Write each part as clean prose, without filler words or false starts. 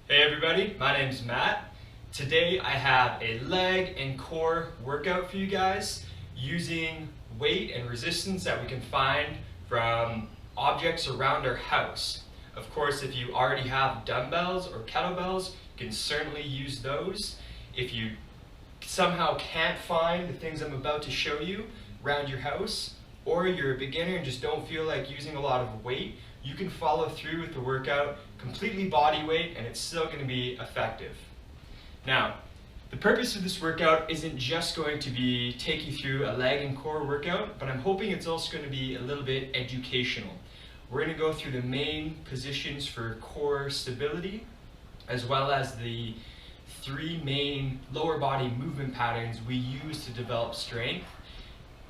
Hey everybody, my name's Matt. Today I have a leg and core workout for you guys using weight and resistance that we can find from objects around our house. Of course, if you already have dumbbells or kettlebells, you can certainly use those. If you somehow can't find the things I'm about to show you around your house, or you're a beginner and just don't feel like using a lot of weight, you can follow through with the workout completely body weight and it's still going to be effective. Now, the purpose of this workout isn't just going to be take you through a leg and core workout, but I'm hoping it's also going to be a little bit educational. We're going to go through the main positions for core stability, as well as the 3 main lower body movement patterns we use to develop strength,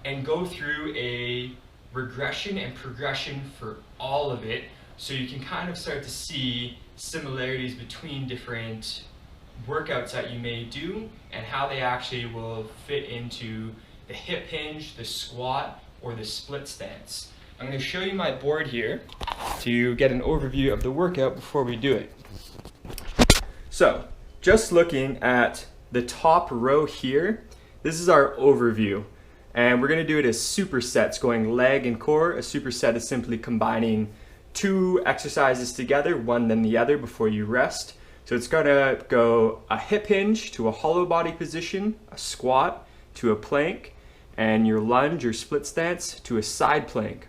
and go through a regression and progression for all of it, so you can kind of start to see similarities between different workouts that you may do and how they actually will fit into the hip hinge, the squat, or the split stance. I'm going to show you my board here to get an overview of the workout before we do it. So, just looking at the top row here, this is our overview. And we're going to do it as supersets, going leg and core. A superset is simply combining 2 exercises together, one then the other, before you rest. So it's going to go a hip hinge to a hollow body position, a squat to a plank, and your lunge or split stance to a side plank.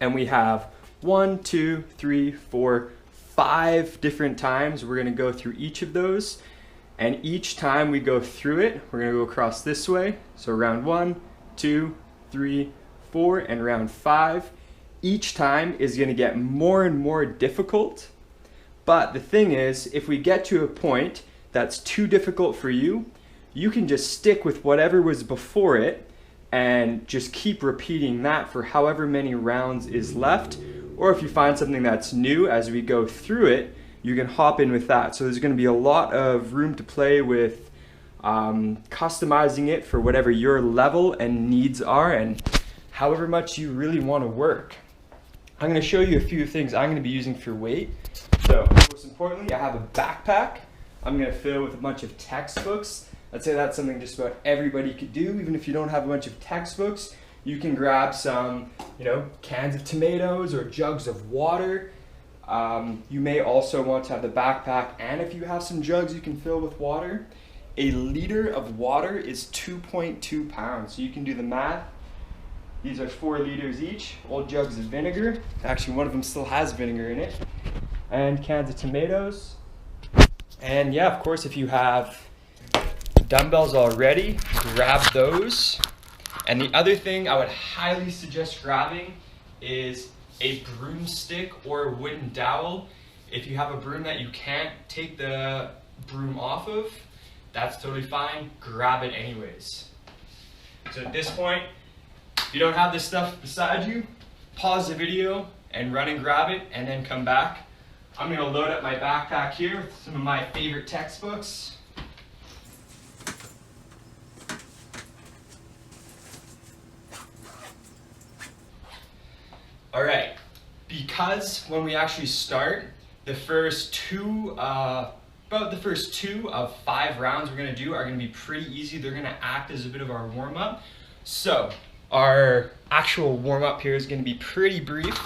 And we have 1, 2, 3, 4, 5 different times we're going to go through each of those. And each time we go through it, we're going to go across this way. So round 1, 2, 3, 4, and round 5. Each time is going to get more and more difficult. But the thing is, if we get to a point that's too difficult for you, you can just stick with whatever was before it and just keep repeating that for however many rounds is left. Or if you find something that's new as we go through it, you can hop in with that. So there's going to be a lot of room to play with customizing it for whatever your level and needs are and however much you really want to work. I'm going to show you a few things I'm going to be using for weight. So most importantly, I have a backpack I'm going to fill with a bunch of textbooks. I'd say that's something just about everybody could do. Even if you don't have a bunch of textbooks, you can grab some, cans of tomatoes or jugs of water. You may also want to have the backpack, and if you have some jugs you can fill with water. A liter of water is 2.2 pounds, so you can do the math. These are 4 liters each. Old jugs of vinegar. Actually, one of them still has vinegar in it. And cans of tomatoes. And yeah, of course, if you have dumbbells already, grab those. And the other thing I would highly suggest grabbing is a broomstick or a wooden dowel. If you have a broom that you can't take the broom off of, that's totally fine. Grab it anyways. So at this point, if you don't have this stuff beside you, pause the video and run and grab it and then come back. I'm going to load up my backpack here with some of my favorite textbooks. Alright, because when we actually start, the first 2 of 5 rounds we're going to do are going to be pretty easy. They're going to act as a bit of our warm-up. So our actual warm-up here is going to be pretty brief.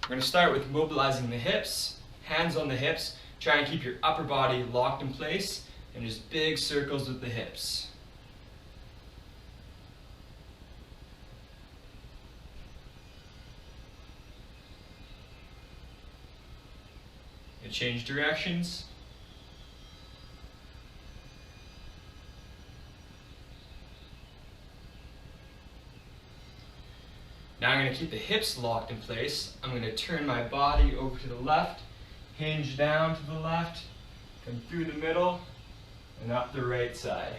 We're going to start with mobilizing the hips, hands on the hips. Try and keep your upper body locked in place and just big circles with the hips. And change directions. Now I'm going to keep the hips locked in place. I'm going to turn my body over to the left, hinge down to the left, come through the middle, and up the right side.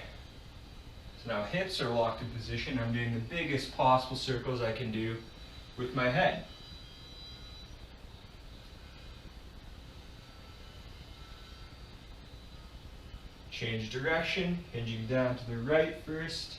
So now hips are locked in position. I'm doing the biggest possible circles I can do with my head. Change direction, hinging down to the right first.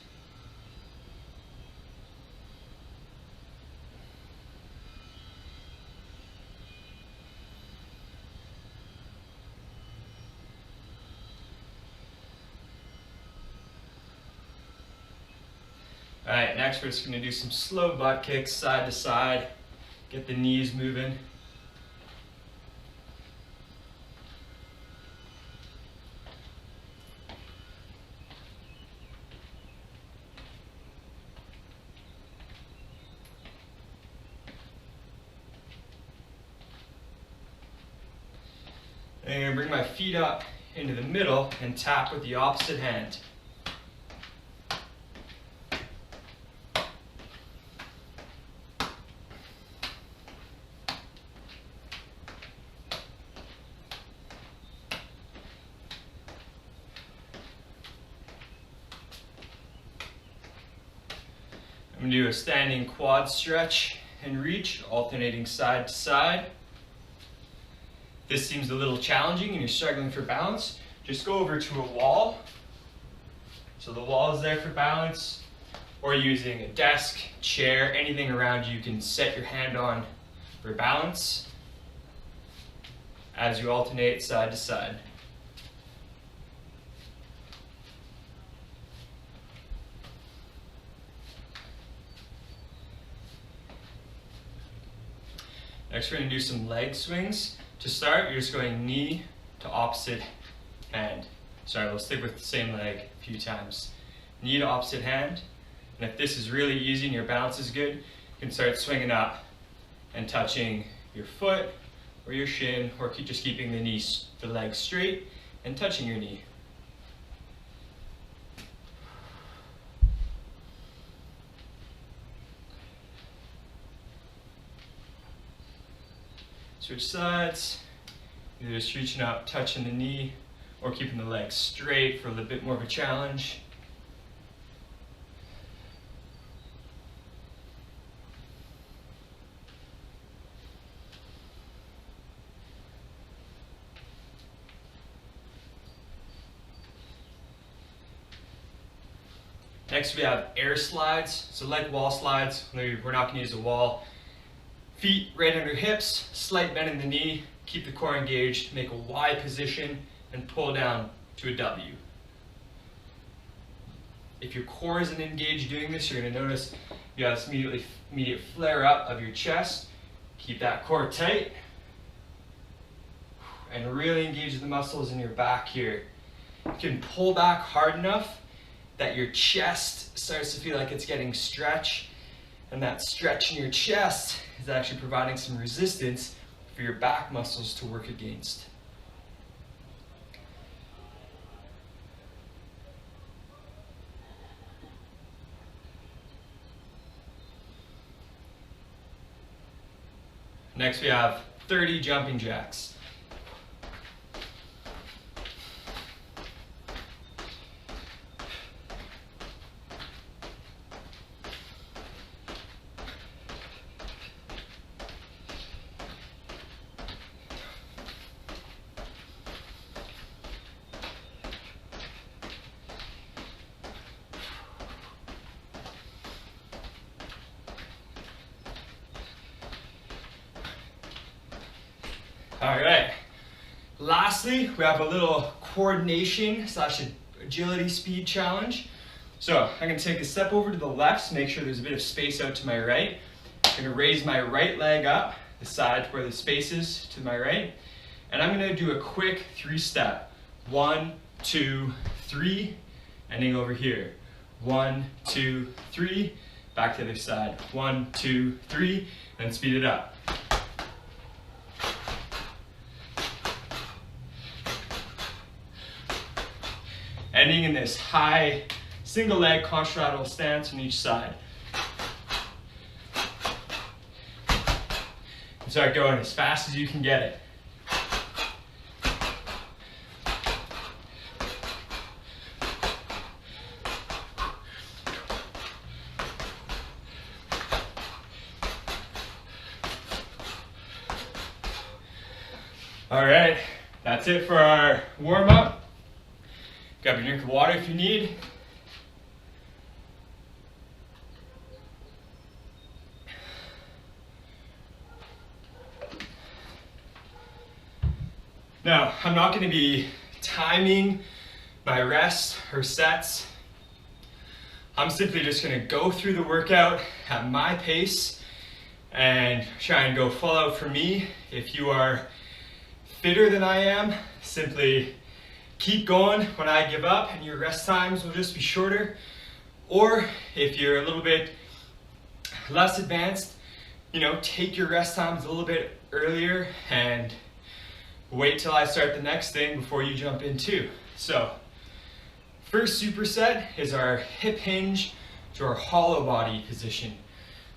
All right, next we're just gonna do some slow butt kicks side to side. Get the knees moving. And I'm gonna bring my feet up into the middle and tap with the opposite hand. I'm going to do a standing quad stretch and reach, alternating side to side. If this seems a little challenging and you're struggling for balance, just go over to a wall. So the wall is there for balance, or using a desk, chair, anything around you can set your hand on for balance as you alternate side to side. Next, we're going to do some leg swings. To start, you're just going knee to opposite hand. Sorry, we'll stick with the same leg a few times. Knee to opposite hand. And if this is really easy and your balance is good, you can start swinging up and touching your foot or your shin, or just keeping the leg straight and touching your knee. Switch sides, either just reaching up, touching the knee, or keeping the legs straight for a little bit more of a challenge. Next we have air slides, so like wall slides, we're not going to use a wall. Feet right under hips, slight bend in the knee, keep the core engaged, make a Y position, and pull down to a W. If your core isn't engaged doing this, you're going to notice you have this immediate flare up of your chest. Keep that core tight, and really engage the muscles in your back here. You can pull back hard enough that your chest starts to feel like it's getting stretched, and that stretch in your chest is actually providing some resistance for your back muscles to work against. Next we have 30 jumping jacks. All right, lastly, we have a little coordination / agility speed challenge. So I'm gonna take a step over to the left to make sure there's a bit of space out to my right. I'm gonna raise my right leg up, the side where the space is to my right. And I'm gonna do a quick 3-step. 1, 2, 3, ending over here. 1, 2, 3, back to the other side. 1, 2, 3, and speed it up. Ending in this high single leg contralateral stance on each side. And start going as fast as you can get it. All right, that's it for our warm-up. Grab a drink of water if you need. Now, I'm not going to be timing my rests or sets. I'm simply just gonna go through the workout at my pace and try and go full out for me. If you are fitter than I am, simply keep going when I give up and your rest times will just be shorter. Or if you're a little bit less advanced, take your rest times a little bit earlier and wait till I start the next thing before you jump in too. So, first superset is our hip hinge to our hollow body position.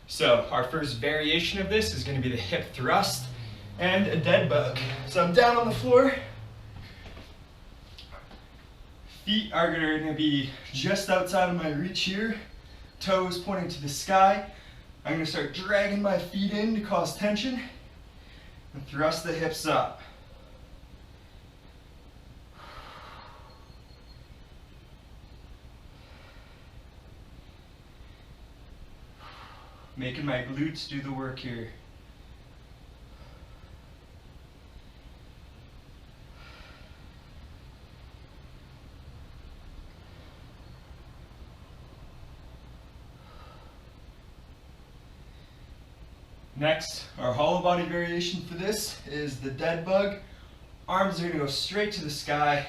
So our first variation of this is going to be the hip thrust and a dead bug. So I'm down on the floor. Feet are going to be just outside of my reach here. Toes pointing to the sky. I'm going to start dragging my feet in to cause tension and thrust the hips up. Making my glutes do the work here. Next, our hollow body variation for this is the dead bug. Arms are going to go straight to the sky,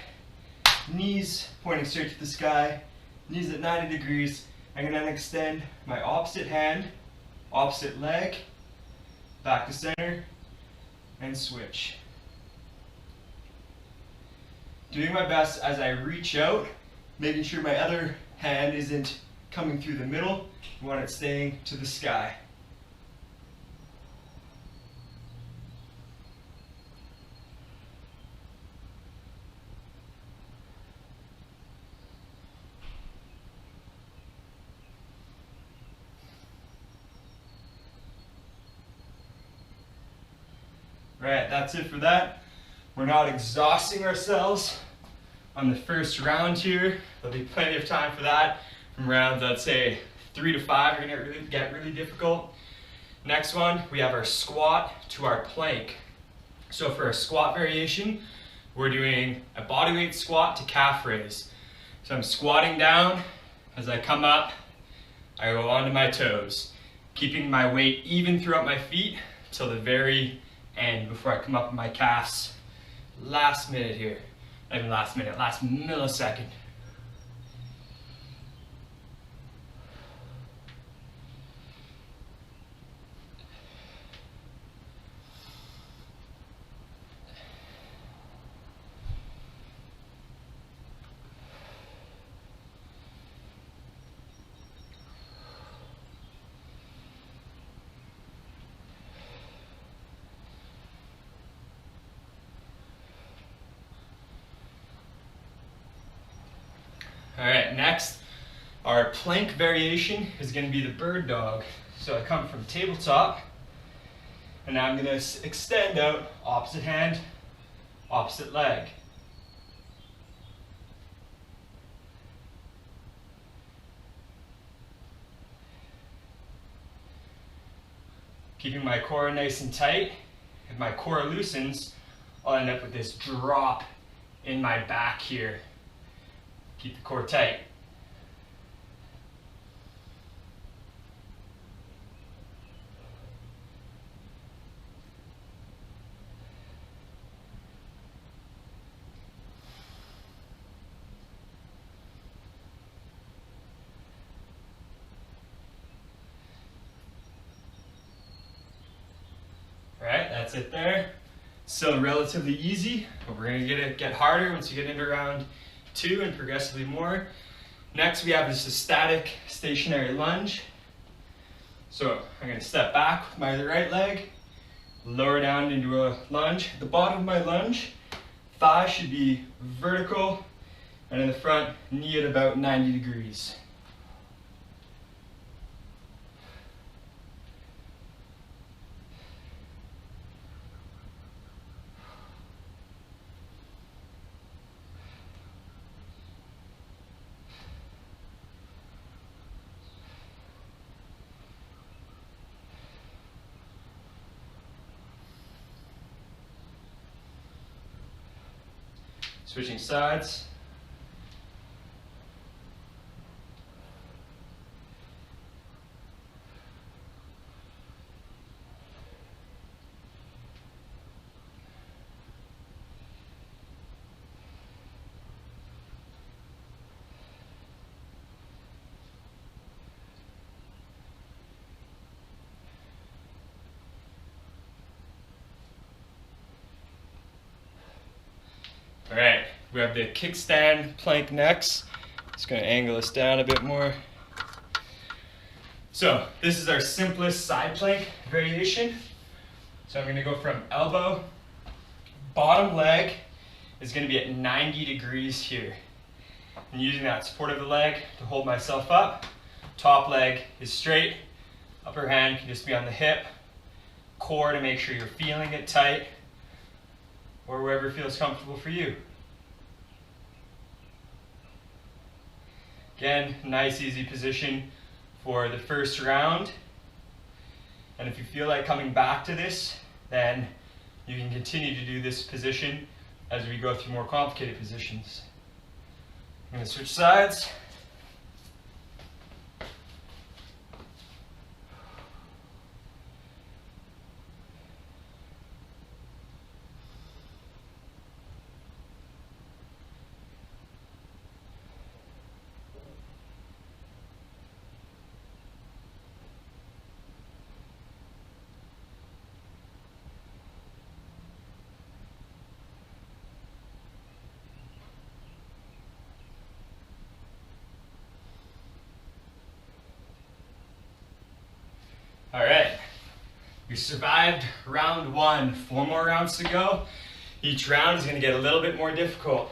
knees pointing straight to the sky, knees at 90 degrees. I'm going to then extend my opposite hand, opposite leg, back to center, and switch. Doing my best as I reach out, making sure my other hand isn't coming through the middle. I want it staying to the sky. Alright, that's it for that. We're not exhausting ourselves on the first round here. There'll be plenty of time for that. From rounds, I'd say 3 to 5 are going to get really difficult. Next one, we have our squat to our plank. So for our squat variation, we're doing a bodyweight squat to calf raise. So I'm squatting down. As I come up, I go onto my toes, keeping my weight even throughout my feet till the very end before I come up with my calves. Last minute here. Not even last minute, last millisecond. Alright, next, our plank variation is going to be the bird dog. So I come from tabletop, and now I'm going to extend out opposite hand, opposite leg. Keeping my core nice and tight. If my core loosens, I'll end up with this drop in my back here. Keep the core tight. Alright, that's it there. Still relatively easy, but we're going to get harder once you get into round 2 and progressively more. Next we have this static stationary lunge. So I'm going to step back with my right leg, lower down into a lunge. At the bottom of my lunge, thigh should be vertical, and in the front, knee at about 90 degrees. Switching sides. We have the Kickstand Plank next. Just gonna angle this down a bit more. So this is our simplest side plank variation. So I'm gonna go from elbow, bottom leg is gonna be at 90 degrees here. And using that support of the leg to hold myself up. Top leg is straight, upper hand can just be on the hip. Core to make sure you're feeling it tight, or wherever feels comfortable for you. Again, nice easy position for the first round. And if you feel like coming back to this, then you can continue to do this position as we go through more complicated positions. I'm going to switch sides. All right, you survived round one. 4 more rounds to go. Each round is going to get a little bit more difficult.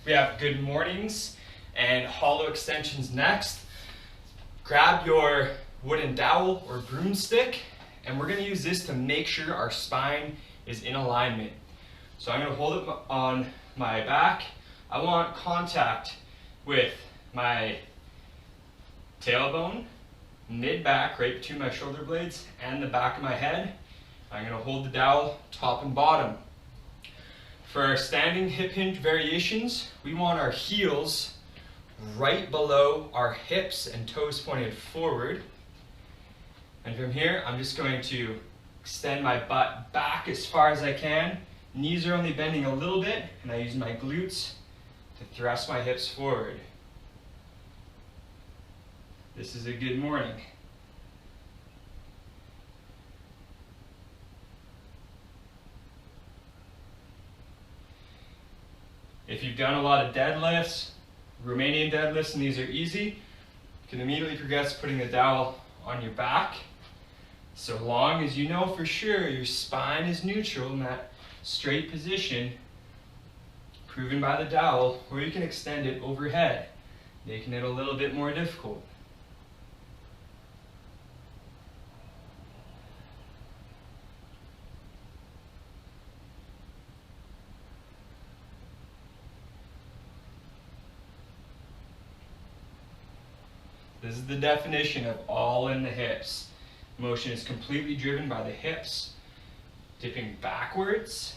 We have good mornings and hollow extensions next. Grab your wooden dowel or broomstick, and we're going to use this to make sure our spine is in alignment. So I'm going to hold it on my back. I want contact with my tailbone, mid-back, right between my shoulder blades and the back of my head. I'm going to hold the dowel top and bottom. For our standing hip hinge variations, we want our heels right below our hips and toes pointed forward. And from here, I'm just going to extend my butt back as far as I can. Knees are only bending a little bit, and I use my glutes to thrust my hips forward. This is a good morning. If you've done a lot of deadlifts, Romanian deadlifts, and these are easy, you can immediately progress putting the dowel on your back. So long as you know for sure your spine is neutral in that straight position, proven by the dowel, or you can extend it overhead, making it a little bit more difficult. This is the definition of all in the hips. Motion is completely driven by the hips, dipping backwards,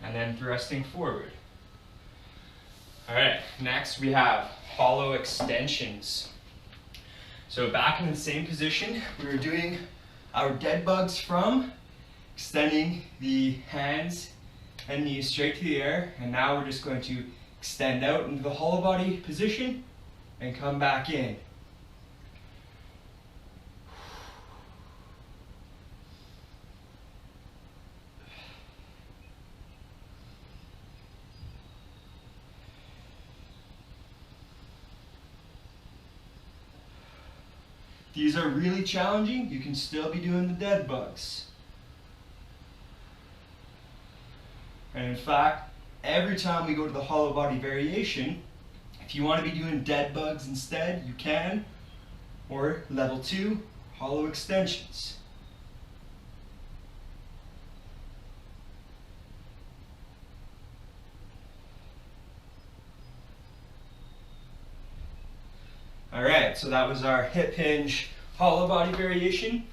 and then thrusting forward. All right, next we have hollow extensions. So back in the same position, we were doing our dead bugs from extending the hands and knees straight to the air, and now we're just going to extend out into the hollow body position and come back in. These are really challenging. You can still be doing the dead bugs. And in fact, every time we go to the hollow body variation, if you want to be doing dead bugs instead, you can. Or level 2, hollow extensions. All right, so that was our hip hinge hollow body variation.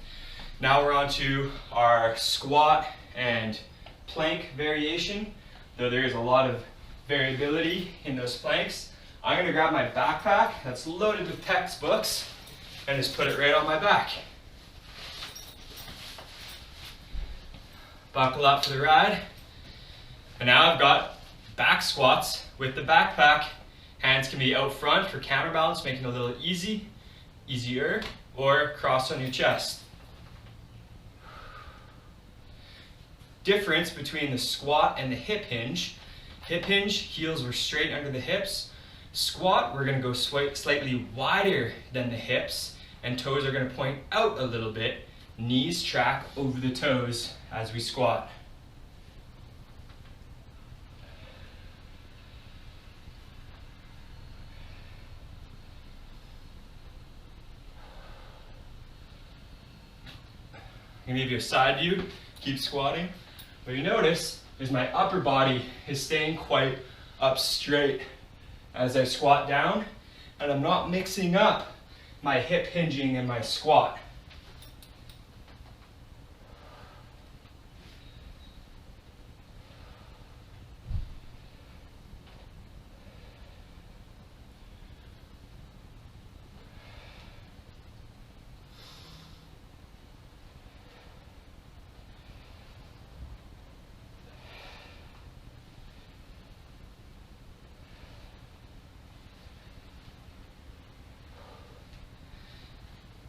Now we're on to our squat and plank variation. Though there is a lot of variability in those planks, I'm going to grab my backpack that's loaded with textbooks and just put it right on my back. Buckle up for the ride. And now I've got back squats with the backpack. Hands can be out front for counterbalance, making it a little easier, or cross on your chest. Difference between the squat and the hip hinge Hip hinge, heels were straight under the hips. Squat, we're gonna go slightly wider than the hips, and toes are gonna point out a little bit. Knees track over the toes as we squat. I'm gonna give you a side view, keep squatting. But you notice is my upper body is staying quite up straight as I squat down, and I'm not mixing up my hip hinging and my squat.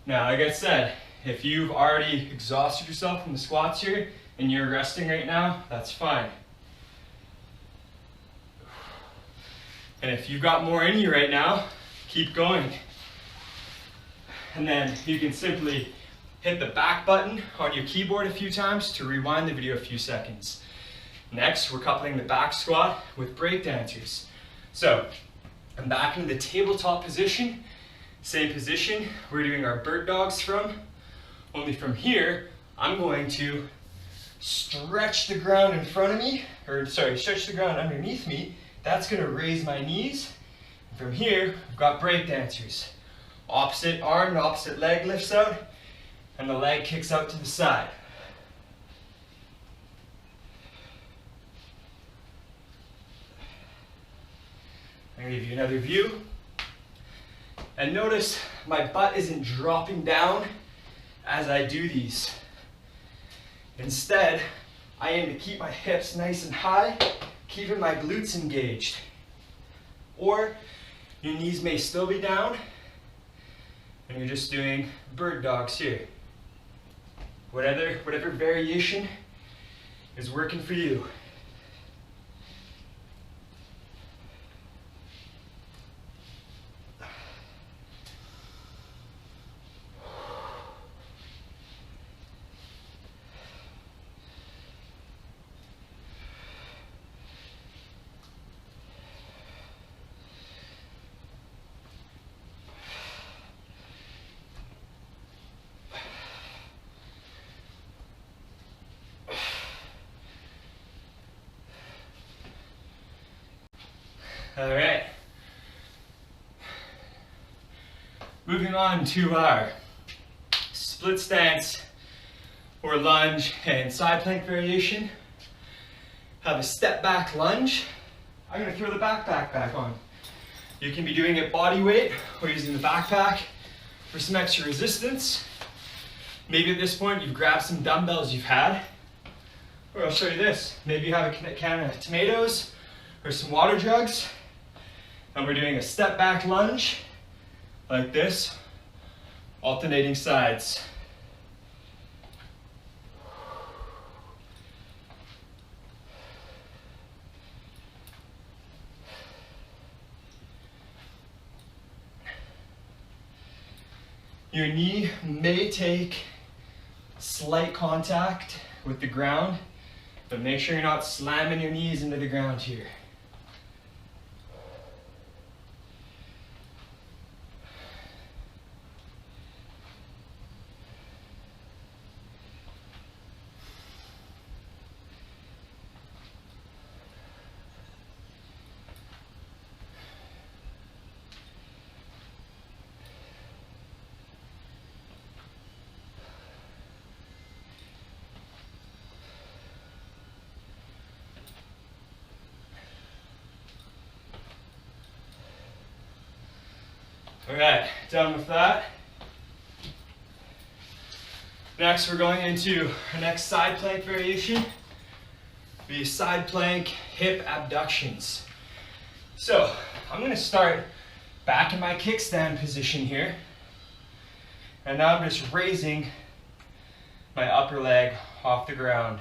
Now, like I said, if you've already exhausted yourself from the squats here and you're resting right now, that's fine. And if you've got more in you right now, keep going. And then you can simply hit the back button on your keyboard a few times to rewind the video a few seconds. Next, we're coupling the back squat with Breakdancers. So, I'm back in the tabletop position. Same position we're doing our bird dogs from, only from here, I'm going to stretch the ground in front of me, stretch the ground underneath me. That's gonna raise my knees. And from here, I've got Breakdancers. Opposite arm and opposite leg lifts out, and the leg kicks out to the side. I'm gonna give you another view. And notice my butt isn't dropping down as I do these. Instead, I aim to keep my hips nice and high, keeping my glutes engaged. Or your knees may still be down, and you're just doing bird dogs here. Whatever variation is working for you. All right. Moving on to our split stance or lunge and side plank variation. Have a step back lunge. I'm gonna throw the backpack back on. You can be doing it body weight or using the backpack for some extra resistance. Maybe at this point you've grabbed some dumbbells you've had. Or I'll show you this. Maybe you have a can of tomatoes or some water jugs. And we're doing a step back lunge like this, alternating sides. Your knee may take slight contact with the ground, but make sure you're not slamming your knees into the ground here. All right, done with that. Next, we're going into our next side plank variation. Be side plank hip abductions. So, I'm gonna start back in my kickstand position here. And now I'm just raising my upper leg off the ground.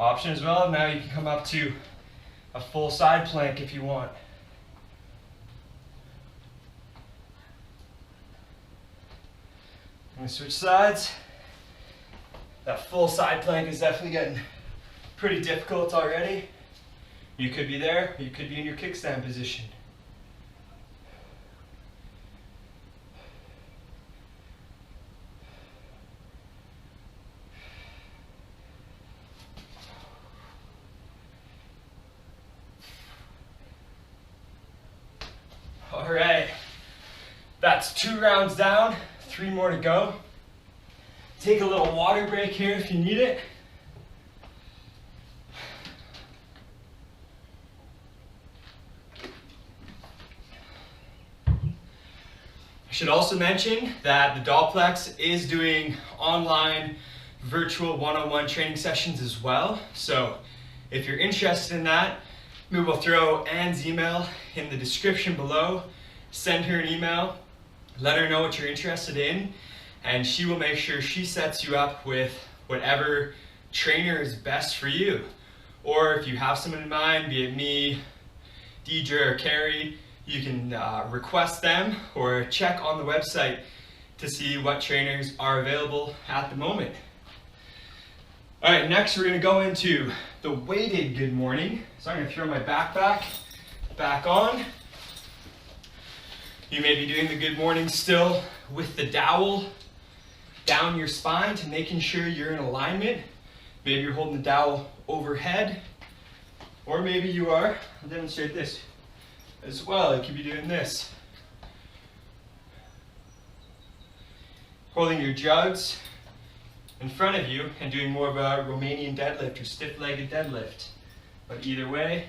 Option as well, now you can come up to a full side plank if you want. I'm gonna switch sides. That full side plank is definitely getting pretty difficult already. You could be there, or you could be in your kickstand position. All right, that's 2 rounds down, 3 more to go. Take a little water break here if you need it. I should also mention that the Dalplex is doing online virtual one-on-one training sessions as well. So if you're interested in that, maybe we'll throw Anne's email in the description below. Send her an email, let her know what you're interested in, and she will make sure she sets you up with whatever trainer is best for you. Or if you have someone in mind, be it me, Deidre, or Carrie, you can request them or check on the website to see what trainers are available at the moment. All right, next we're gonna go into the weighted good morning. So I'm gonna throw my backpack back on. You may be doing the good morning still with the dowel down your spine to making sure you're in alignment. Maybe you're holding the dowel overhead, or maybe you are. I'll demonstrate this as well. You could be doing this. Holding your jugs in front of you and doing more of a Romanian deadlift or stiff-legged deadlift. But either way,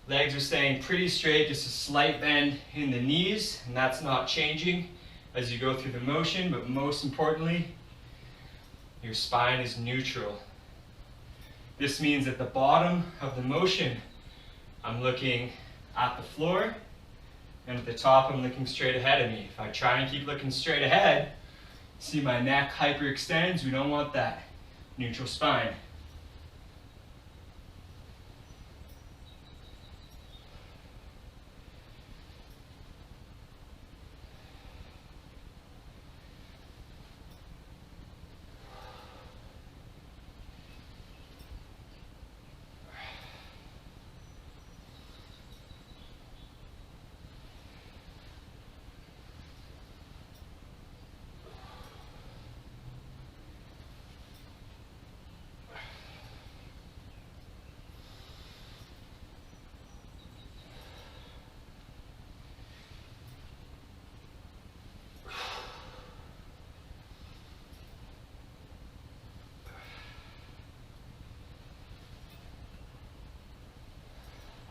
legs are staying pretty straight, just a slight bend in the knees, and that's not changing as you go through the motion, but most importantly, your spine is neutral. This means at the bottom of the motion, I'm looking at the floor, and at the top, I'm looking straight ahead of me. If I try and keep looking straight ahead, see my neck hyperextends. We don't want that. Neutral spine.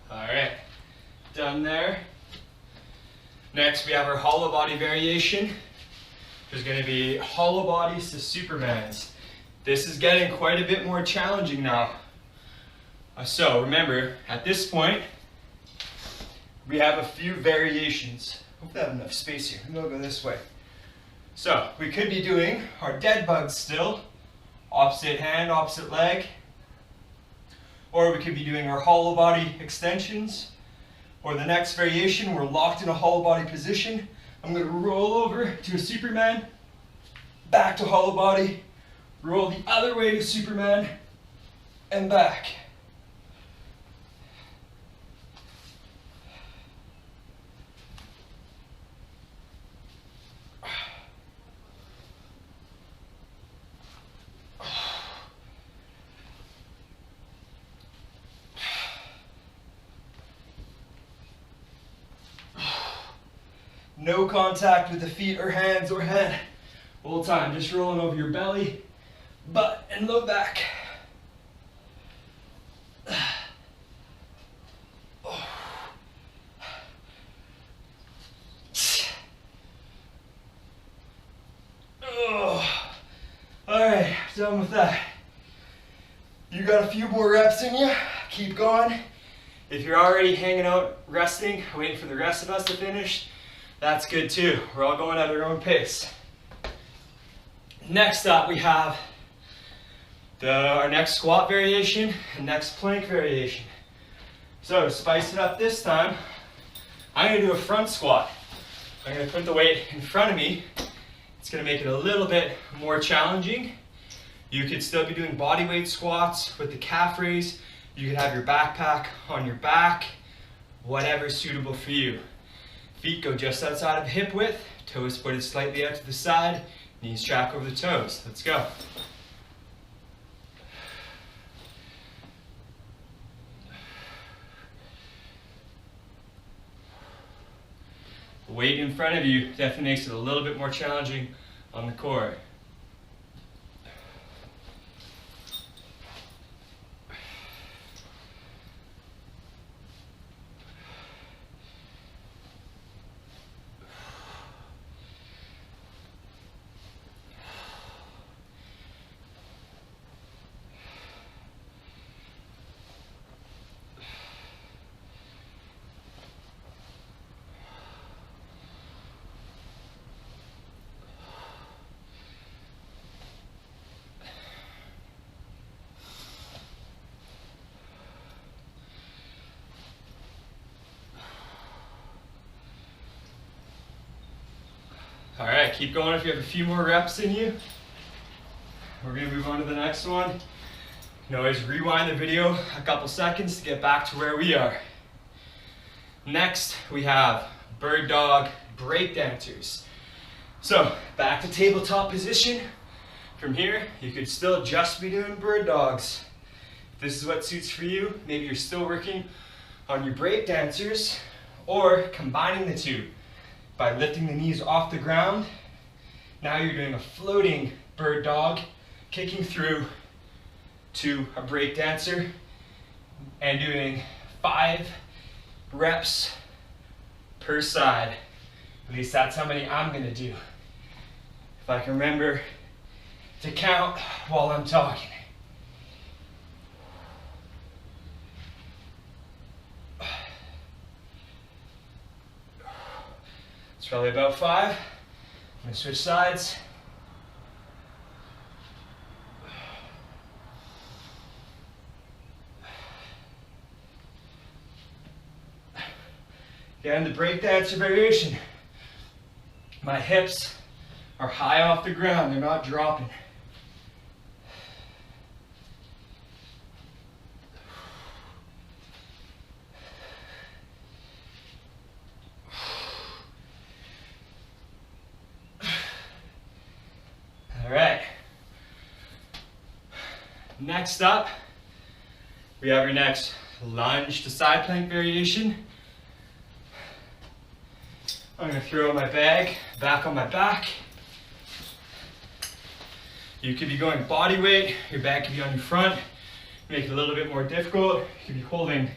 All right, done there. Next we have our hollow body variation. There's going to be hollow bodies to Supermans. This is getting quite a bit more challenging now. So remember, at this point, we have a few variations. Hopefully I have enough space here. I'm going to go this way. So we could be doing our dead bugs still, opposite hand, opposite leg. Or we could be doing our hollow body extensions. Or the next variation, we're locked in a hollow body position. I'm going to roll over to a Superman, back to hollow body, roll the other way to Superman, and back. No contact with the feet or hands or head. Whole time, just rolling over your belly, butt, and low back. Alright, done with that. You got a few more reps in you. Keep going. If you're already hanging out, resting, waiting for the rest of us to finish, that's good too. We're all going at our own pace. Next up, we have Our next squat variation and next plank variation. So to spice it up this time, I'm going to do a front squat. I'm going to put the weight in front of me. It's going to make it a little bit more challenging. You could still be doing bodyweight squats with the calf raise. You could have your backpack on your back, whatever's suitable for you. Feet go just outside of hip width, toes pointed slightly out to the side, knees track over the toes. Let's go. Weight in front of you definitely makes it a little bit more challenging on the core. All right, keep going if you have a few more reps in you. We're gonna move on to the next one. You can always rewind the video a couple seconds to get back to where we are. Next, we have bird dog breakdancers. So, back to tabletop position. From here, you could still just be doing bird dogs. If this is what suits for you, maybe you're still working on your breakdancers or combining the two. By lifting the knees off the ground, now you're doing a floating bird dog, kicking through to a break dancer and doing 5 reps per side. At least that's how many I'm gonna do. If I can remember to count while I'm talking. It's probably about 5. I'm gonna switch sides. Again, the breakdancer variation. My hips are high off the ground, they're not dropping. All right. Next up, we have our next lunge to side plank variation. I'm going to throw my bag back on my back. You could be going body weight, your bag could be on your front, make it a little bit more difficult. You could be holding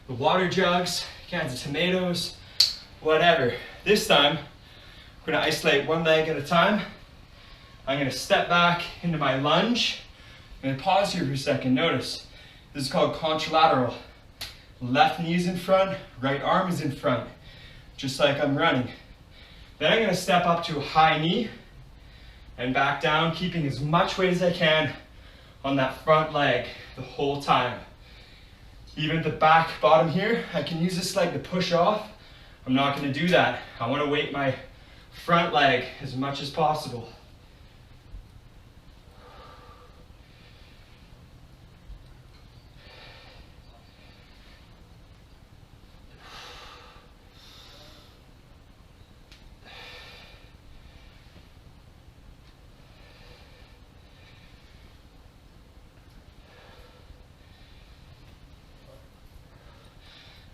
the water jugs, cans of tomatoes, whatever. This time, we're going to isolate one leg at a time. I'm going to step back into my lunge. I'm going to pause here for a second. Notice, this is called contralateral. Left knee is in front, right arm is in front, just like I'm running. Then I'm going to step up to a high knee and back down, keeping as much weight as I can on that front leg the whole time. Even at the back bottom here, I can use this leg to push off. I'm not going to do that. I want to weight my front leg as much as possible.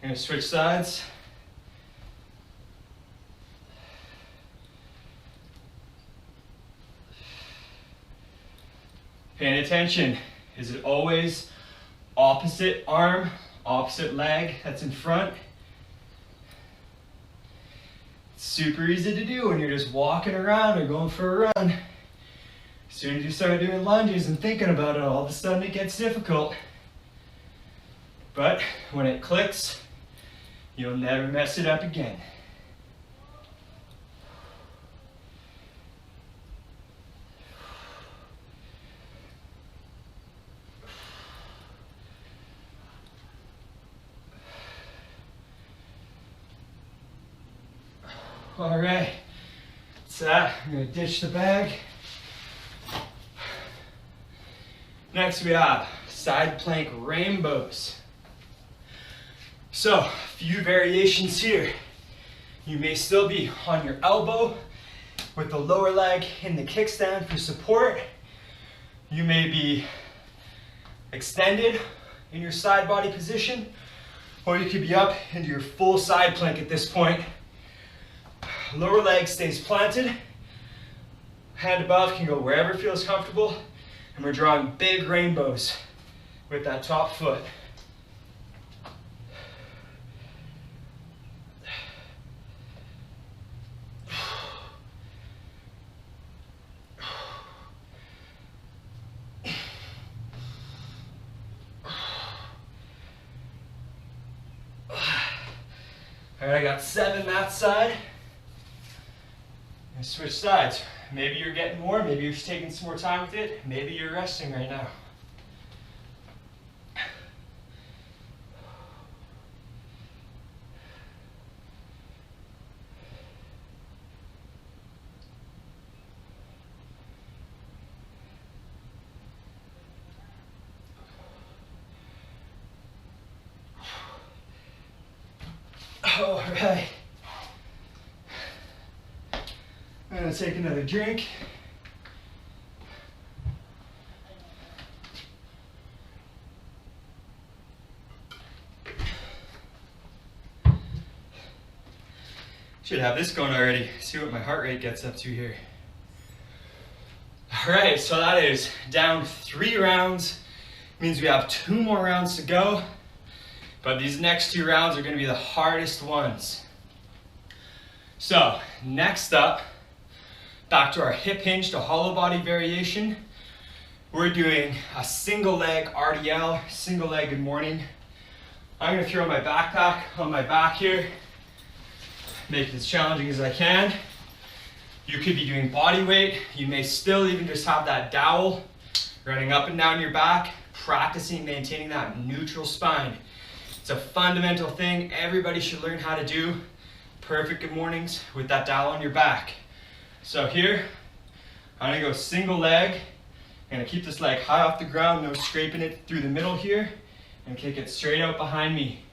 I'm going to switch sides. Paying attention. Is it always opposite arm, opposite leg that's in front? It's super easy to do when you're just walking around or going for a run. As soon as you start doing lunges and thinking about it, all of a sudden it gets difficult. But when it clicks, you'll never mess it up again. All right, that's that. I'm gonna ditch the bag. Next we have side plank rainbows. So, a few variations here. You may still be on your elbow with the lower leg in the kickstand for support. You may be extended in your side body position, or you could be up into your full side plank at this point. Lower leg stays planted. Hand above can go wherever feels comfortable. And we're drawing big rainbows with that top foot. All right, I got 7 that side. And switch sides. Maybe you're getting more, maybe you're just taking some more time with it, maybe you're resting right now. All right. I'm gonna take another drink. Should have this going already. See what my heart rate gets up to here. All right, so that is down 3 rounds. Means we have 2 more rounds to go. But these next 2 rounds are gonna be the hardest ones. So, next up, back to our hip hinge to hollow body variation. We're doing a single leg RDL, single leg good morning. I'm gonna throw my backpack on my back here, make it as challenging as I can. You could be doing body weight. You may still even just have that dowel running up and down your back, practicing maintaining that neutral spine. It's a fundamental thing everybody should learn how to do. Perfect good mornings with that dowel on your back. So here, I'm gonna go single leg. I'm gonna keep this leg high off the ground, no scraping it through the middle here, and kick it straight out behind me.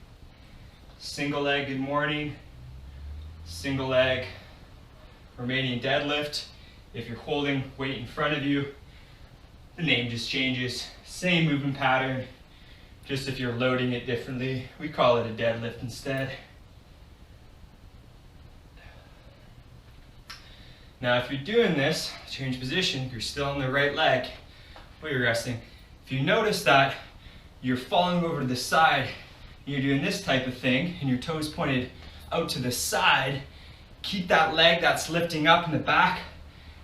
Single leg, good morning. Single leg, Romanian deadlift. If you're holding weight in front of you, the name just changes. Same movement pattern, just if you're loading it differently, we call it a deadlift instead. Now, if you're doing this, change position, you're still on the right leg while you're resting. If you notice that you're falling over to the side, you're doing this type of thing, and your toes pointed out to the side, keep that leg that's lifting up in the back.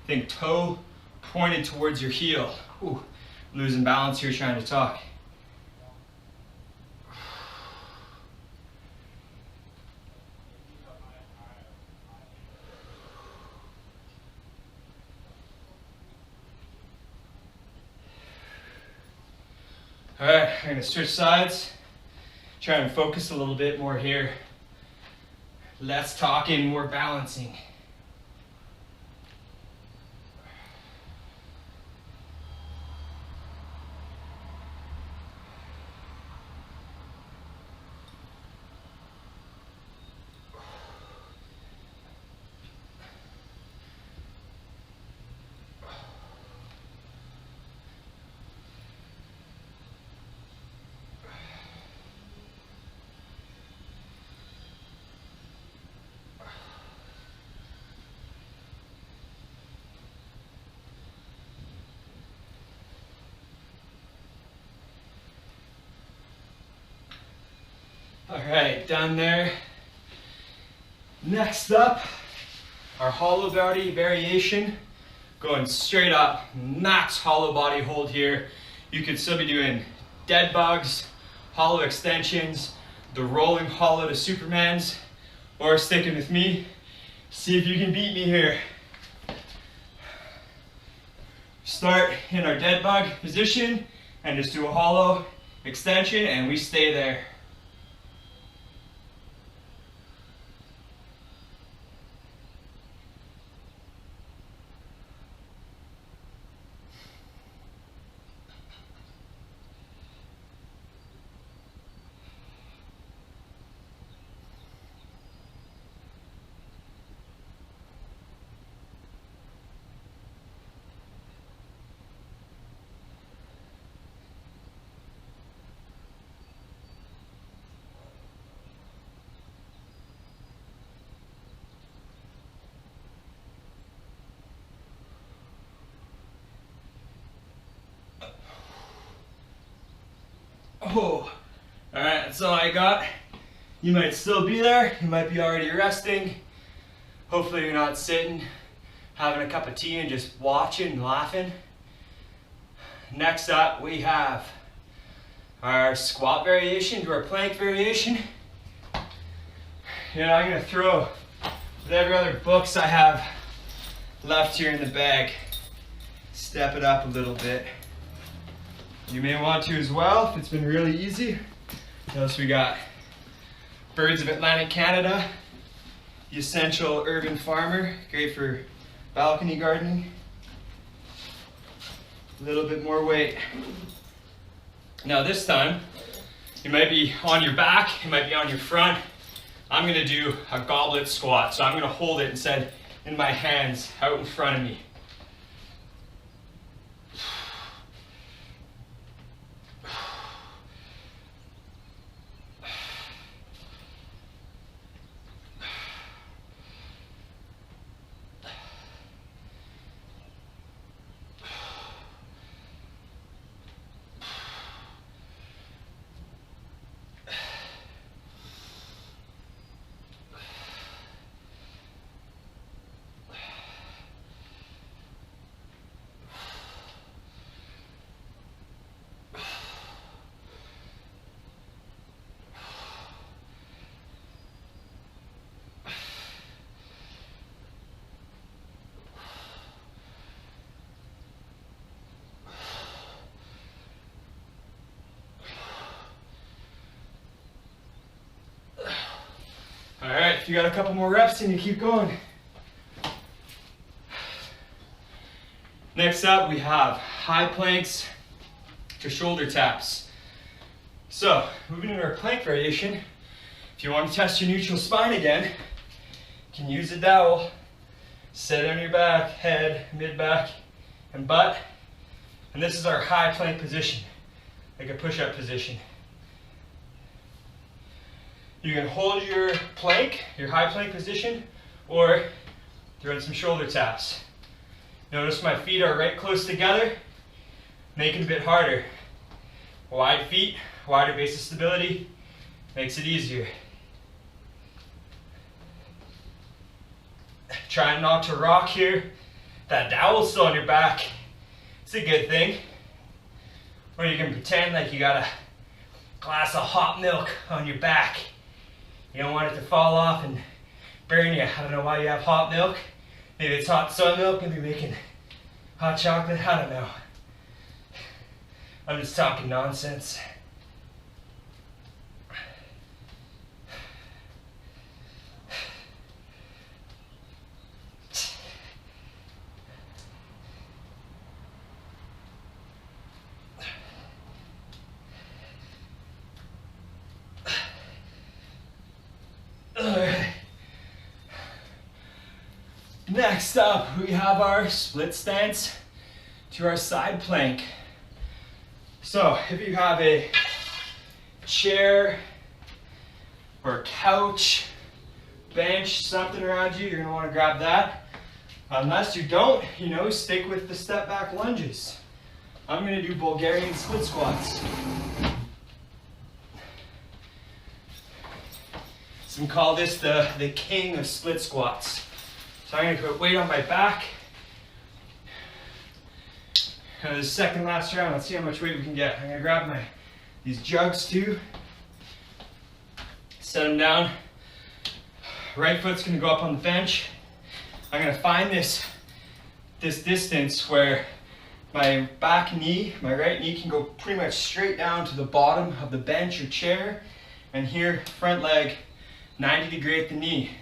Think toe pointed towards your heel. Ooh, losing balance here trying to talk. All right, I'm gonna switch sides, try and focus a little bit more here. Less talking, more balancing. All right, done there. Next up, our hollow body variation. Going straight up, max hollow body hold here. You could still be doing dead bugs, hollow extensions, the rolling hollow to Supermans, or sticking with me. See if you can beat me here. Start in our dead bug position and just do a hollow extension and we stay there. Oh, all right, that's all I got. You might still be there. You might be already resting. Hopefully you're not sitting, having a cup of tea and just watching and laughing. Next up, we have our squat variation to our plank variation. You know, I'm gonna throw whatever other books I have left here in the bag. Step it up a little bit. You may want to as well if it's been really easy. What else we got? Birds of Atlantic Canada, the Essential Urban Farmer, great for balcony gardening. A little bit more weight. Now this time, you might be on your back, you might be on your front. I'm gonna do a goblet squat, so I'm gonna hold it instead in my hands out in front of me. All right, if you got a couple more reps, then you keep going. Next up, we have high planks to shoulder taps. So, moving into our plank variation, if you want to test your neutral spine again, you can use a dowel, sit on your back, head, mid-back, and butt. And this is our high plank position, like a push-up position. You can hold your plank, your high plank position, or throw in some shoulder taps. Notice my feet are right close together, make it a bit harder. Wide feet, wider base of stability, makes it easier. Try not to rock here. That dowel's still on your back. It's a good thing. Or you can pretend like you got a glass of hot milk on your back. You don't want it to fall off and burn you. I don't know why you have hot milk. Maybe it's hot soy milk, maybe you're making hot chocolate, I don't know. I'm just talking nonsense. Next up, we have our split stance to our side plank. So if you have a chair or a couch, bench, something around you, you're gonna wanna grab that. Unless you don't, stick with the step back lunges. I'm gonna do Bulgarian split squats. Some call this the king of split squats. So I'm gonna put weight on my back. And the second last round, let's see how much weight we can get. I'm gonna grab these jugs too. Set them down. Right foot's gonna go up on the bench. I'm gonna find this distance where my back knee, my right knee can go pretty much straight down to the bottom of the bench or chair. And here, front leg, 90 degree at the knee.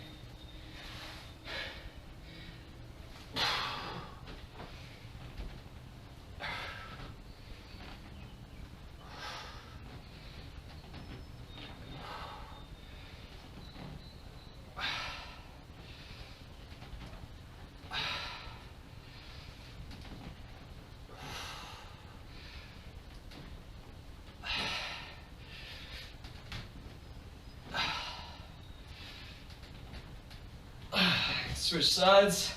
Switch sides.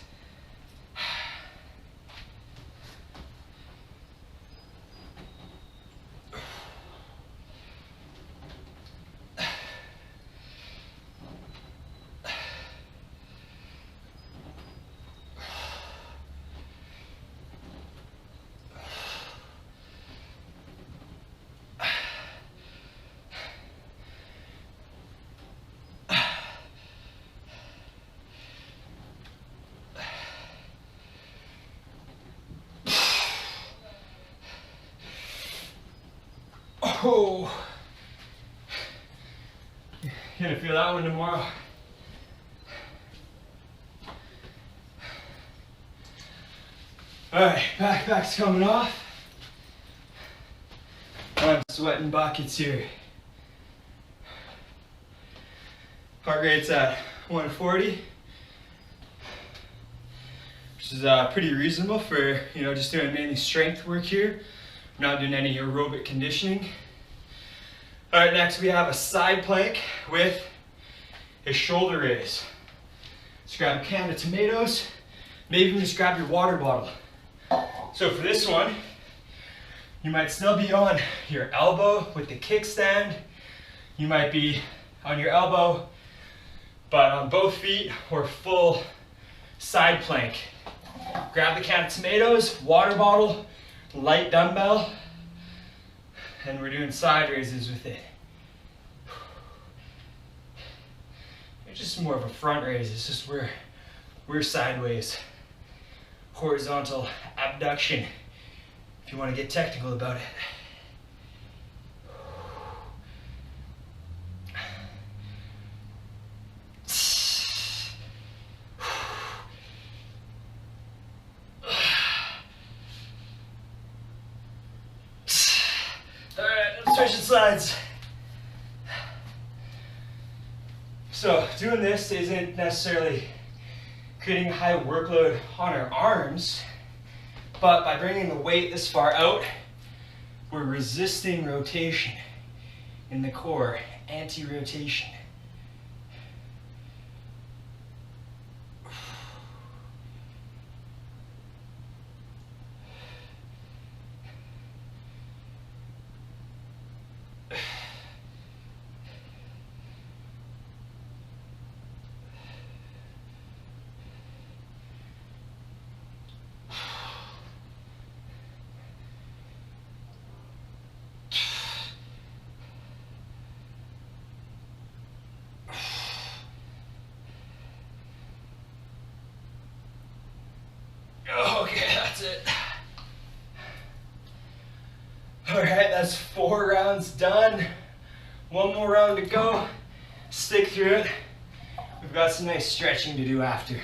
Oh, you're gonna feel that one tomorrow. All right, backpack's coming off. I'm sweating buckets here. Heart rate's at 140, which is pretty reasonable for, just doing mainly strength work here. I'm not doing any aerobic conditioning. All right, next we have a side plank with a shoulder raise. Just grab a can of tomatoes, maybe even just grab your water bottle. So for this one, you might still be on your elbow with the kickstand. You might be on your elbow, but on both feet or full side plank. Grab the can of tomatoes, water bottle, light dumbbell, and we're doing side raises with it. It's just more of a front raise. It's just we're sideways. Horizontal abduction, if you want to get technical about it. All right, I'm switching sides. So doing this isn't necessarily creating a high workload on our arms, but by bringing the weight this far out, we're resisting rotation in the core, anti-rotation. Okay, that's it. All right, that's 4 rounds done. One more round to go. Stick through it. We've got some nice stretching to do after.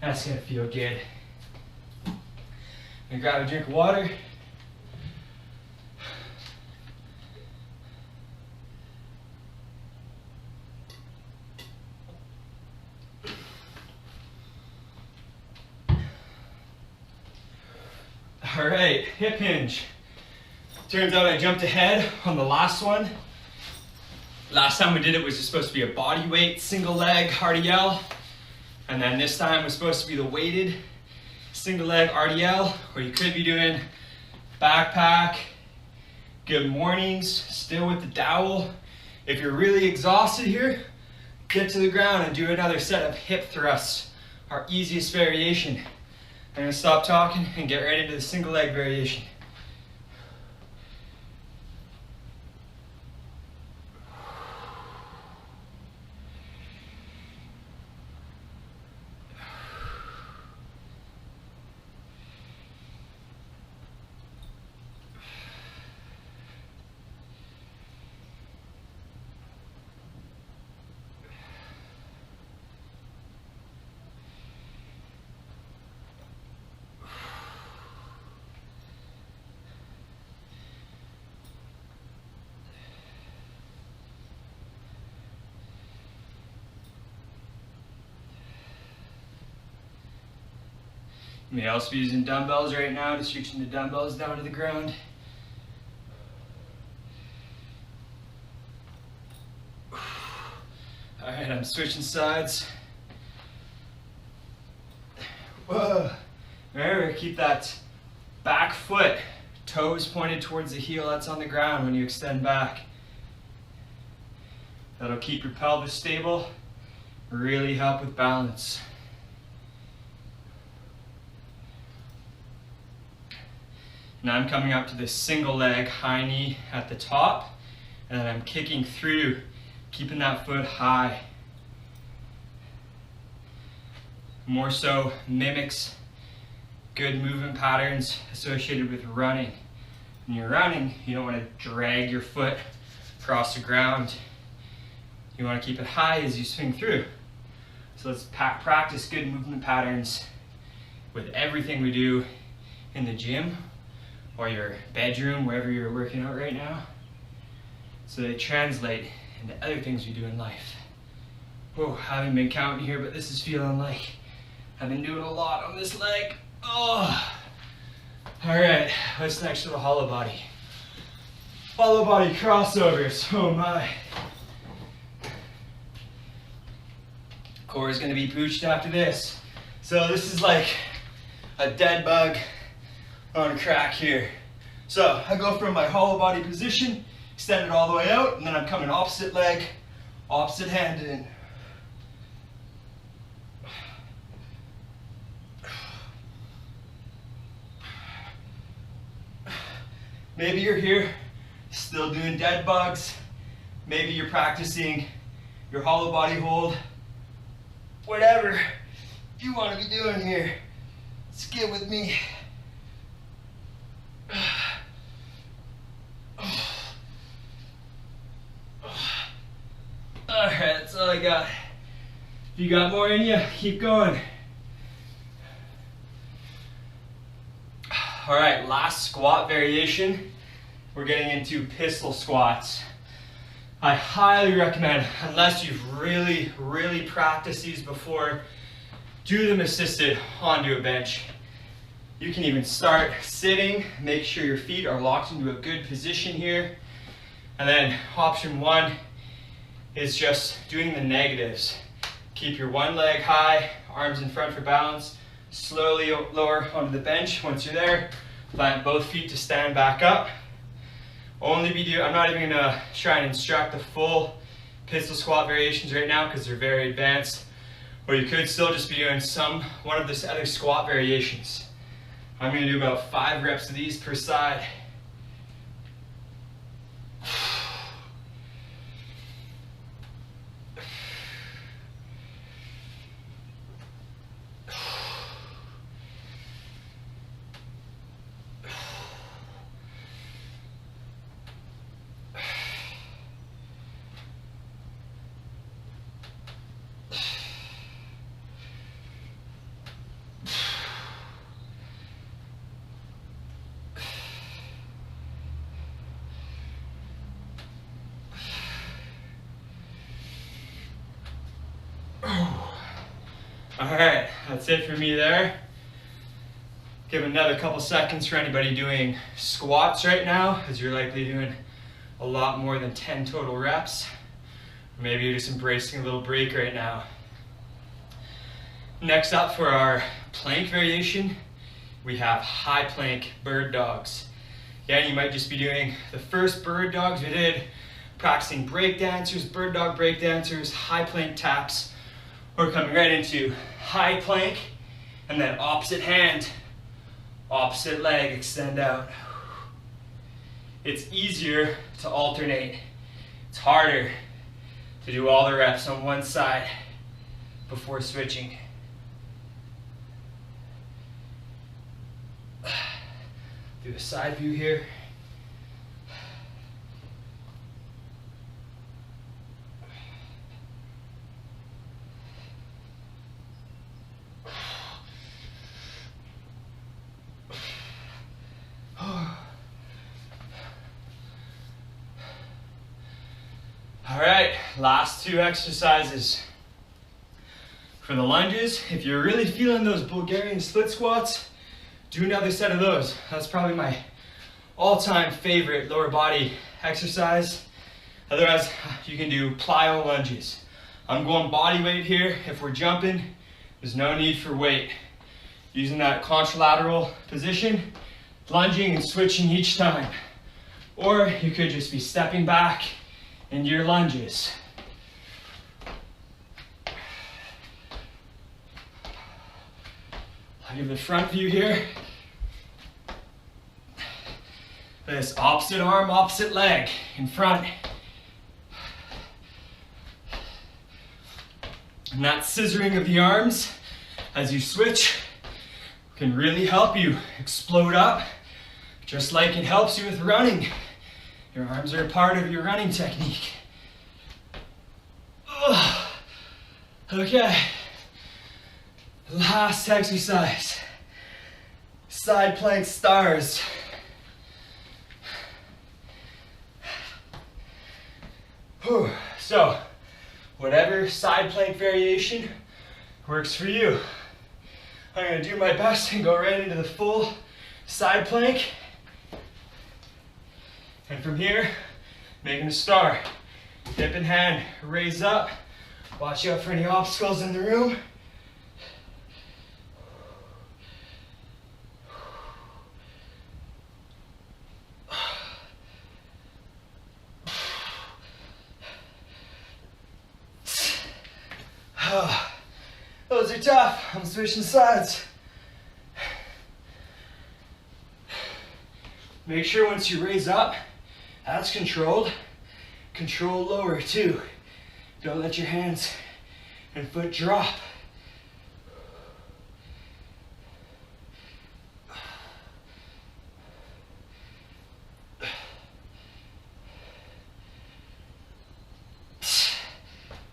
That's gonna feel good. I'm gonna grab a drink of water. All right, hip hinge. Turns out I jumped ahead on the last one. Last time we did it was just supposed to be a body weight, single leg RDL. And then this time was supposed to be the weighted single leg RDL, or you could be doing backpack, good mornings, still with the dowel. If you're really exhausted here, get to the ground and do another set of hip thrusts, our easiest variation. I'm gonna stop talking and get right into the single leg variation. You may also be using dumbbells right now, just reaching the dumbbells down to the ground. All right, I'm switching sides. Whoa. Remember, keep that back foot, toes pointed towards the heel that's on the ground when you extend back. That'll keep your pelvis stable, really help with balance. Now I'm coming up to this single leg high knee at the top, and then I'm kicking through, keeping that foot high. More so mimics good movement patterns associated with running. When you're running, you don't want to drag your foot across the ground. You want to keep it high as you swing through. So let's practice good movement patterns with everything we do in the gym or your bedroom, wherever you're working out right now, so they translate into other things we do in life. Oh, I haven't been counting here, but this is feeling like I've been doing a lot on this leg. Oh. All right, what's next to the hollow body? Hollow body crossovers, oh my. Core is gonna be pooched after this. So this is like a dead bug on a crack here. So I go from my hollow body position, extend it all the way out, and then I'm coming opposite leg, opposite hand in. Maybe you're here still doing dead bugs. Maybe you're practicing your hollow body hold. Whatever you want to be doing here, just get with me. All right, that's all I got. If you got more in you, keep going. All right, last squat variation. We're getting into pistol squats. I highly recommend, unless you've really practiced these before, do them assisted onto a bench. You can even start sitting, make sure your feet are locked into a good position here. And then option one is just doing the negatives. Keep your one leg high, arms in front for balance. Slowly lower onto the bench. Once you're there, plant both feet to stand back up. I'm not even gonna try and instruct the full pistol squat variations right now because they're very advanced. Or you could still just be doing one of the other squat variations. I'm gonna do about 5 reps of these per side. All right, that's it for me there. Give another couple seconds for anybody doing squats right now, because you're likely doing a lot more than 10 total reps. Or maybe you're just embracing a little break right now. Next up for our plank variation, we have high plank bird dogs. Again, you might just be doing the first bird dogs we did, practicing breakdancers, bird dog breakdancers, high plank taps. We're coming right into high plank, and then opposite hand, opposite leg, extend out. It's easier to alternate. It's harder to do all the reps on one side before switching. Do a side view here. All right, last 2 exercises. For the lunges, if you're really feeling those Bulgarian split squats, do another set of those. That's probably my all-time favorite lower body exercise. Otherwise, you can do Plyo Lunges. I'm going body weight here. If we're jumping, there's no need for weight. Using that contralateral position, lunging and switching each time. Or you could just be stepping back into your lunges. I'll give the front view here. This opposite arm, opposite leg in front. And that scissoring of the arms as you switch can really help you explode up, Just like it helps you with running, your arms are a part of your running technique. Ugh. Okay, last exercise, side plank stars. Whew. So, whatever side plank variation works for you. I'm going to do my best and go right into the full side plank. And from here, making a star. Dip in hand, raise up. Watch out for any obstacles in the room. Those are tough. I'm switching sides. Make sure once you raise up, that's controlled. Control lower too. Don't let your hands and foot drop.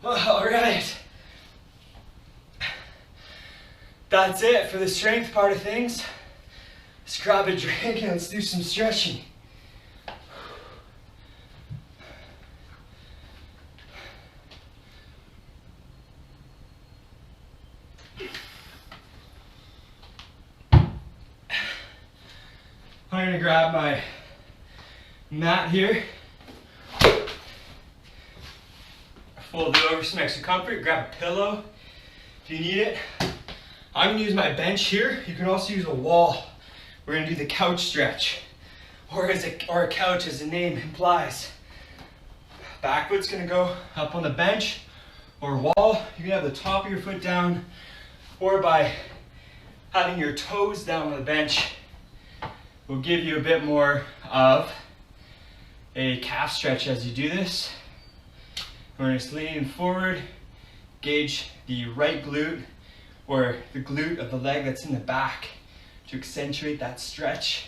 All right. That's it for the strength part of things. Let's grab a drink and let's do some stretching. I'm going to grab my mat here. Fold it over some extra comfort. Grab a pillow if you need it. I'm going to use my bench here. You can also use a wall. We're going to do the couch stretch, or a couch as the name implies. Back foot's going to go up on the bench or wall. You can have the top of your foot down, or by having your toes down on the bench will give you a bit more of a calf stretch as you do this. We're just leaning forward, gauge the right glute or the glute of the leg that's in the back to accentuate that stretch.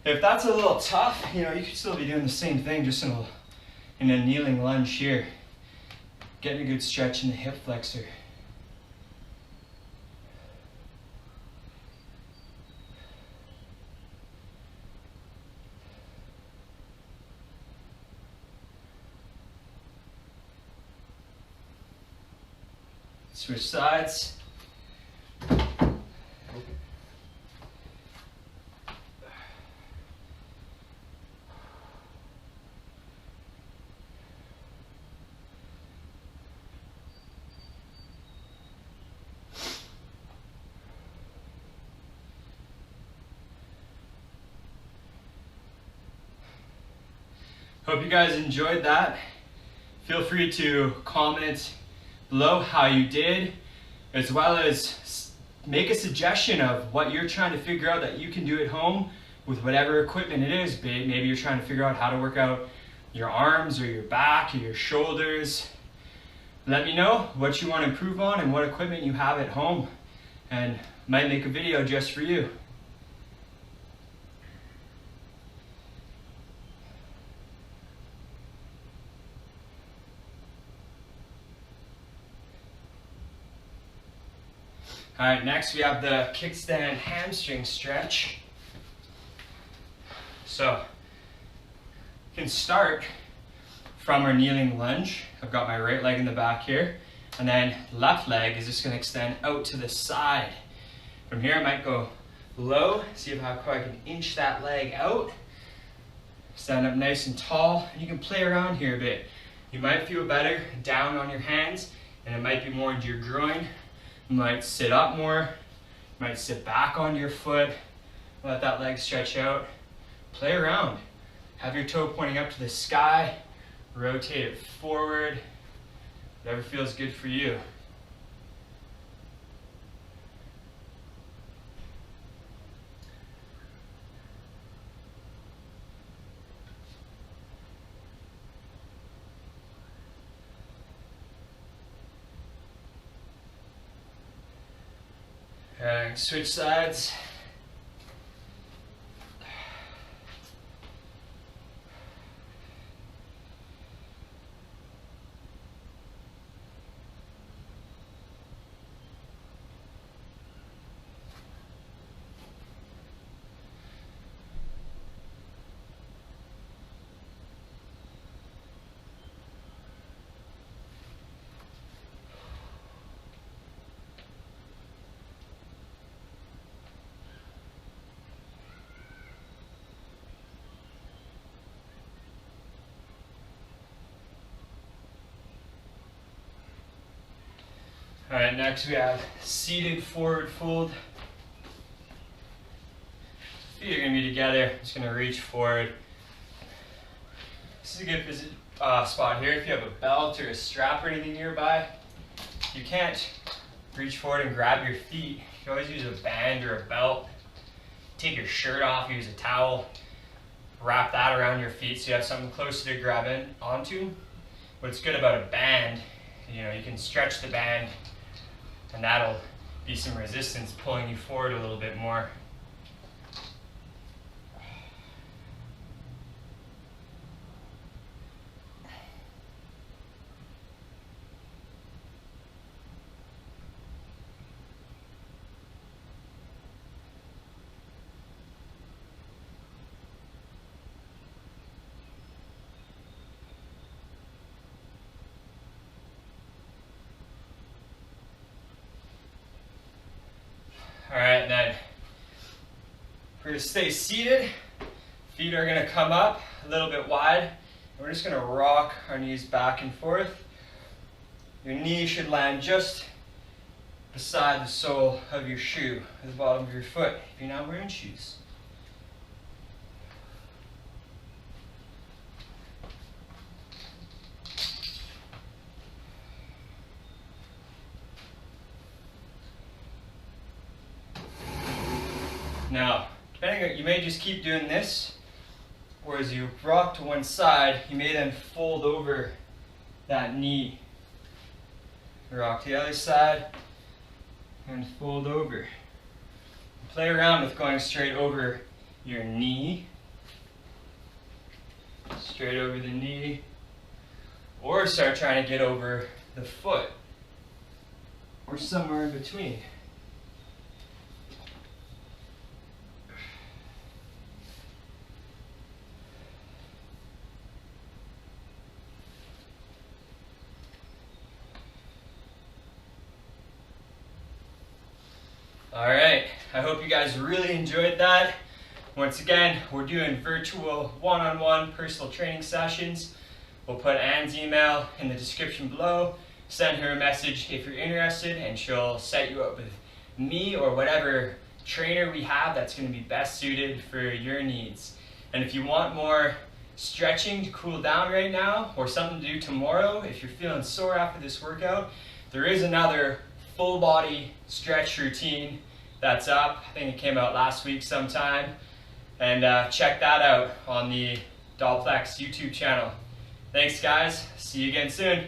If that's a little tough, you could still be doing the same thing, just in a kneeling lunge here. Getting a good stretch in the hip flexor. Switch sides. Hope you guys enjoyed that. Feel free to comment below how you did, as well as make a suggestion of what you're trying to figure out that you can do at home with whatever equipment it is. Maybe you're trying to figure out how to work out your arms or your back or your shoulders. Let me know what you want to improve on and what equipment you have at home, and might make a video just for you. All right, next we have the kickstand hamstring stretch. So, you can start from our kneeling lunge. I've got my right leg in the back here, and then left leg is just going to extend out to the side. From here I might go low, see how quick I can inch that leg out. Stand up nice and tall, and you can play around here a bit. You might feel better down on your hands, and it might be more into your groin. You might sit up more, you might sit back on your foot, let that leg stretch out. Play around. Have your toe pointing up to the sky, rotate it forward, whatever feels good for you. Switch sides. All right, next we have seated forward fold. Feet are gonna be together. Just gonna reach forward. This is a good spot here. If you have a belt or a strap or anything nearby, you can't reach forward and grab your feet. You can always use a band or a belt. Take your shirt off, use a towel, wrap that around your feet so you have something closer to grab in onto. What's good about a band, you can stretch the band and that'll be some resistance pulling you forward a little bit more. All right, then we're gonna stay seated. Feet are gonna come up a little bit wide. And we're just gonna rock our knees back and forth. Your knee should land just beside the sole of your shoe, at the bottom of your foot, if you're not wearing shoes. Now, depending on, you may just keep doing this, or as you rock to one side, you may then fold over that knee. Rock to the other side, and fold over. Play around with going straight over your knee, straight over the knee, or start trying to get over the foot, or somewhere in between. All right, I hope you guys really enjoyed that. Once again, we're doing virtual one-on-one personal training sessions. We'll put Anne's email in the description below. Send her a message if you're interested and she'll set you up with me or whatever trainer we have that's going to be best suited for your needs. And if you want more stretching to cool down right now or something to do tomorrow, if you're feeling sore after this workout, there is another full body stretch routine that's up. I think it came out last week sometime. And check that out on the Dalplex YouTube channel. Thanks guys, see you again soon.